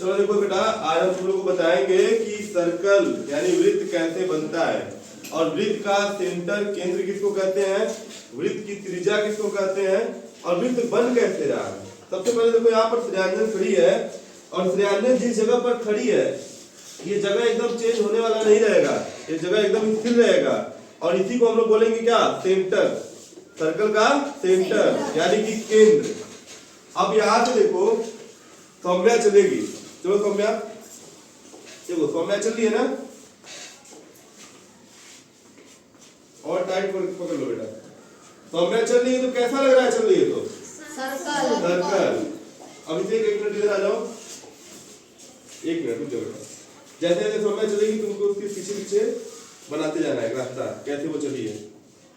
चलो देखो बेटा, आज हम तुम लोग को बताएंगे कि सर्कल यानी वृत्त कैसे बनता है और वृत्त का सेंटर केंद्र किसको कहते हैं, वृत्त की त्रिज्या किसको कहते हैं और वृत्त बन कैसे रहा है। सबसे पहले देखो यहाँ पर श्रेयांजन खड़ी है और श्रेयांजन जिस जगह पर खड़ी है ये जगह एकदम चेंज होने वाला नहीं रहेगा, ये जगह एकदम स्थिर रहेगा और इसी को हम लोग बोलेंगे क्या, सेंटर, सर्कल का सेंटर यानी कि केंद्र। अब यहाँ से देखो सौम्या चलेगी, चलो सौम्या, देखो सौम्या चल रही है ना, और टाइट पकड़ लो बेटा। सौम्या चल रही है तो कैसा लग रहा है चल रही है तो सर्कल। सर्कल। अब इसे एक मिनट इधर आ जाओ, एक मिनट रुक जाओ बेटा। जैसे जैसे सौम्या चलेगी तुमको उसके पीछे पीछे बनाते जाना है रास्ता, कैसे वो चली है।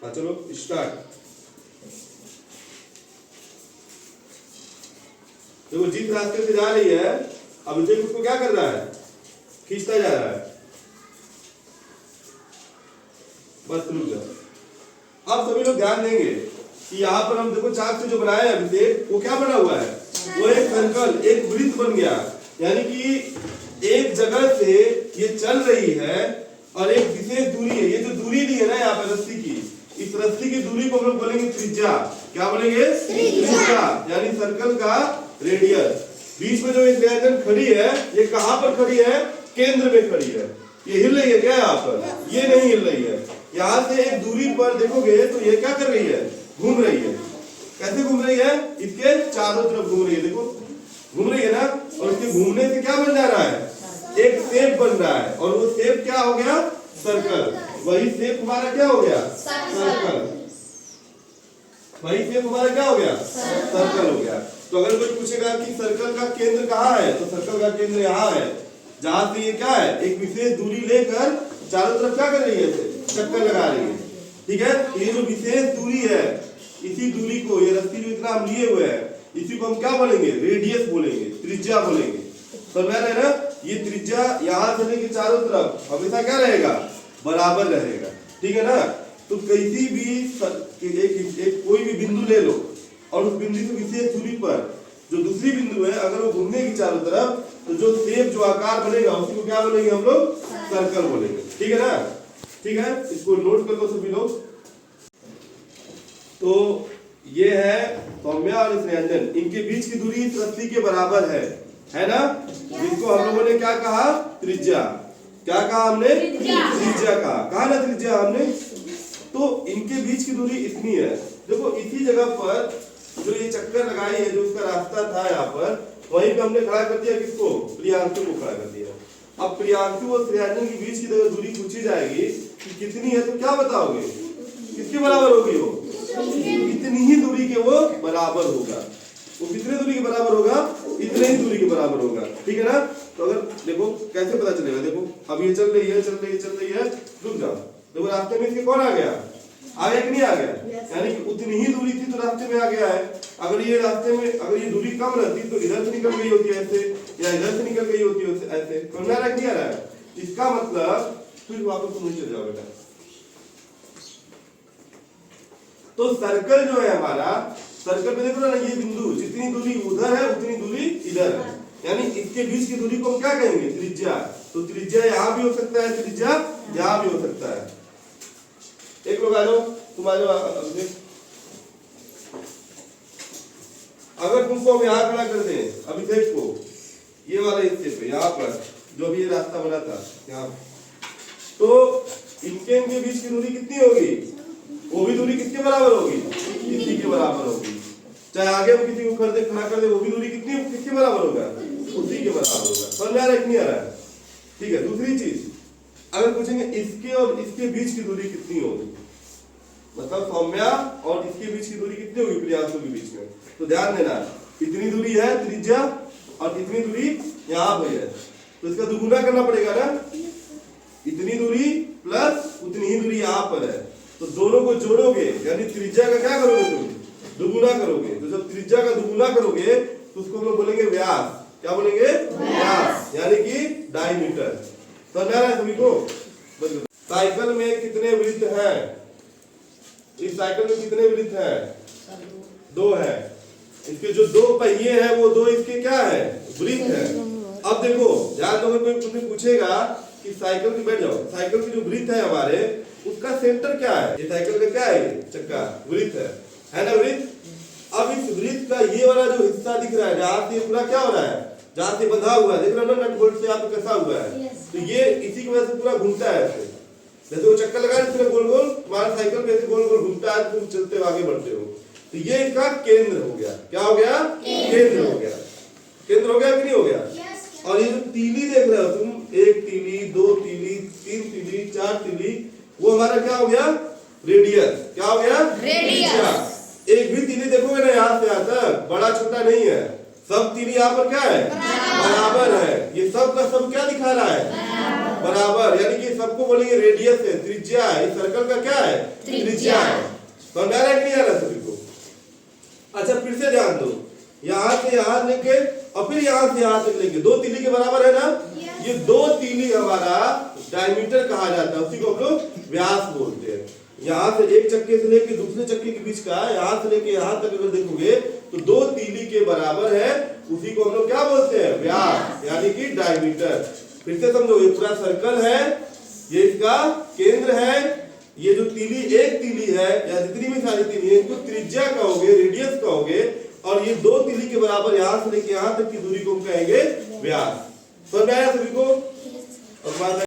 हाँ चलो स्टार्ट। देखो जिस रास्ते से जा रही है अब विजय उसको क्या कर रहा है, खींचता जा रहा है। बस रुक जाओ। अब सभी लोग ध्यान देंगे कि यहाँ पर हम देखो चार्ट से जो बनाया है अभिषेक वो क्या बना हुआ है, वो एक सर्कल, एक वृत्त बन गया। यानी कि एक जगह से ये चल रही है और एक विशेष दूरी है, ये जो दूरी दी है ना यहाँ पर रस्सी की, इस रस्सी की दूरी को हम लोग बोलेंगे त्रिज्या। क्या बोलेंगे, त्रिज्या यानी सर्कल का रेडियस। बीच में जो श्रेयांजन खड़ी है ये कहां पर खड़ी है, केंद्र में खड़ी है। ये हिल रही है क्या यहाँ पर, ये नहीं हिल रही है। यहाँ से एक दूरी पर देखोगे तो ये क्या कर रही है, घूम रही है। कैसे घूम रही है, इसके चारों तरफ घूम रही है, देखो घूम रही है ना। और इसके घूमने से क्या बन जा रहा है, एक शेप बन रहा है और वो शेप क्या हो गया, सर्कल। वही शेप हमारा क्या हो गया, सर्कल। वही शेप हमारा क्या हो गया, सर्कल हो गया। तो अगर कोई पूछेगा कि सर्कल का केंद्र कहाँ है, तो सर्कल का केंद्र यहाँ है, जहां से ये क्या है, एक विशेष दूरी लेकर चारों तरफ क्या कर रही है, चक्कर लगा रही है। ठीक है, ये जो विशेष दूरी है, इसी दूरी को, ये रस्सी जो इतना हम लिए हुए हैं, इसी को हम क्या बोलेंगे, रेडियस बोलेंगे, त्रिज्या बोलेंगे। तो मैं ना ये त्रिज्या यहाँ से लेके चारों तरफ हमेशा क्या रहेगा, बराबर रहेगा। ठीक है ना। तो किसी भी एक कोई भी बिंदु ले लो और उस बिंदु से विशेष दूरी पर जो दूसरी बिंदु है अगर वो घूमने की चारों तरफ, तो जो शेप, जो आकार बनेगा उसी को क्या बोलेंगे हम लोग, सर्कल बोलेंगे। ठीक है ना। ठीक है, इसको नोट कर लो सभी लोग। तो ये है सौम्या और श्रेयांजन, इनके बीच की दूरी इस रस्सी के बराबर है ना। जिसको हम लोगों ने क्या कहा, त्रिज्या। क्या कहा हमने, त्रिज्या कहा ना, त्रिज्या हमने। तो इनके बीच की दूरी इतनी है। देखो इसी जगह पर जो ये चक्कर लगाई है, जो उसका रास्ता था यहाँ पर, वहीं पे हमने खड़ा कर दिया किसको, प्रियांशु को खड़ा कर दिया। अब प्रियांशु और श्रेयांजन के बीच की दूरी पूछी जाएगी कि कितनी है, तो क्या बताओगे, किसके बराबर होगी वो, इतनी ही दूरी के वो बराबर होगा। वो कितने दूरी के बराबर होगा, इतने ही दूरी के बराबर होगा। ठीक है ना। तो अगर देखो कैसे पता चलेगा, देखो अब ये चल रही है, चल रही है, चल रही है, रुक जाओ। देखो रास्ते में इसके कौन आ गया, आगे कि नहीं आ गया, यानी कि उतनी ही दूरी थी तो रास्ते में आ गया है। अगर ये रास्ते में, अगर ये दूरी कम रहती तो इधर से निकल गई होती है ऐसे, या इधर से निकल गई होती है ऐसे। समझ आ रहा है, नहीं आ रहा है। इसका मतलब फिर वापस तुम नीचे जाओ बेटा। तो सर्कल जो है हमारा, सर्कल में देखो ना ये बिंदु, जितनी दूरी उधर है उतनी दूरी इधर है, यानी इसके बीच की दूरी को हम क्या कहेंगे, त्रिज्या। तो त्रिज्या यहाँ भी हो सकता है, त्रिज्या यहाँ भी हो सकता है। एक लोग आ जाओ, तुम आ जाओ। अगर तुमको हम यहाँ खड़ा कर दें अभिषेक को, ये वाला हिस्से पे यहाँ पर जो भी ये रास्ता बना था यहाँ, तो इनके बीच की दूरी कितनी होगी, वो भी दूरी किसके बराबर होगी, इसी के बराबर होगी। चाहे आगे वो किसी को खड़ा कर दे, वो भी दूरी कितनी, किसके बराबर होगा, उसी के बराबर होगा। समझ आ रहा है, नहीं आ रहा है। ठीक है, दूसरी चीज अगर पूछेंगे इसके और इसके बीच की दूरी कितनी होगी, मतलब सौम्या और इसके बीच की दूरी कितनी होगी, प्रियांशु के बीच में, तो ध्यान देना इतनी दूरी है त्रिज्या और इतनी दूरी यहाँ पे है, तो इसका दुगुना करना पड़ेगा ना। इतनी दूरी प्लस उतनी ही दूरी यहाँ पर है, तो दोनों को जोड़ोगे यानी त्रिज्या का क्या करोगे, तुम दुगुना करोगे। तो जब त्रिज्या का दुगुना करोगे तो उसको हम लोग बोलेंगे व्यास। क्या बोलेंगे, व्यास, यानी कि डायमीटर। समझ आ रहा है सभी को। साइकिल में कितने वृत्त हैं, इस साइकिल में कितने वृत्त हैं, दो है। इसके जो दो पहिए हैं वो दो इसके क्या है, वृत्त है। अब अब देखो ध्यान दो, कोई तुमसे पूछेगा कि साइकिल की, बैठ जाओ, साइकिल की जो वृत्त है हमारे, उसका सेंटर क्या है? ये साइकिल का क्या है? ये चक्का वृत्त है ना वृत्त। अब इस वृत्त का ये वाला जो हिस्सा दिख रहा है, जहाँ से पूरा क्या हो रहा है, जहाँ से बंधा हुआ है, देख रहे हो ना, नट बोल्ट से यहाँ पे कसा हुआ है, तो ये इसी की वजह से पूरा घूमता है ऐसे। जैसे वो चक्कर लगा है गोल गोल, तुम्हारा साइकिल पे ऐसे गोल गोल घूमता है, तुम चलते हो आगे बढ़ते हो, तो ये इसका केंद्र हो गया। क्या हो गया? केंद्र हो गया। केंद्र हो गया कि नहीं हो गया? और ये जो तीली देख रहे हो तुम, एक तीली, दो तीली, तीन तीली, चार तीली, वो हमारा क्या हो गया? रेडियस। क्या हो गया? रेडियस। एक भी तीली देखोगे ना यहाँ से यहाँ तक, बड़ा छोटा नहीं है, सब तीली यहाँ पर क्या है? बराबर है। ये सब का सब क्या दिखा रहा है? बराबर। यानी कि सबको बोलेंगे रेडियस है, त्रिज्या है। इस सर्कल का क्या है? त्रिज्या है। समझ आ रहा है कि नहीं आ रहा सभी को? अच्छा फिर से ध्यान दो, यहाँ से यहाँ लेके और फिर यहाँ से यहाँ तक लेके, दो तीली के बराबर है ना? ये दो तीली हमारा डायमीटर कहा जाता है, उसी को हम लोग व्यास बोलते हैं। यहाँ से एक चक्के से लेके दूसरे चक्के के बीच का, यहाँ से लेके यहाँ तक अगर देखोगे तो दो तीली के बराबर है, उसी को हम लोग क्या बोलते हैं? व्यास, यानी कि डायमीटर। फिर से समझो, ये पूरा सर्कल है, ये इसका केंद्र है, ये जो तीली, एक तीली है या जितनी भी सारी तीली है, इनको त्रिज्या कहोगे, रेडियस कहोगे, और ये दो तीली के बराबर यहाँ से लेके यहाँ तक की दूरी को हम कहेंगे व्यास। समझ आया सभी को? और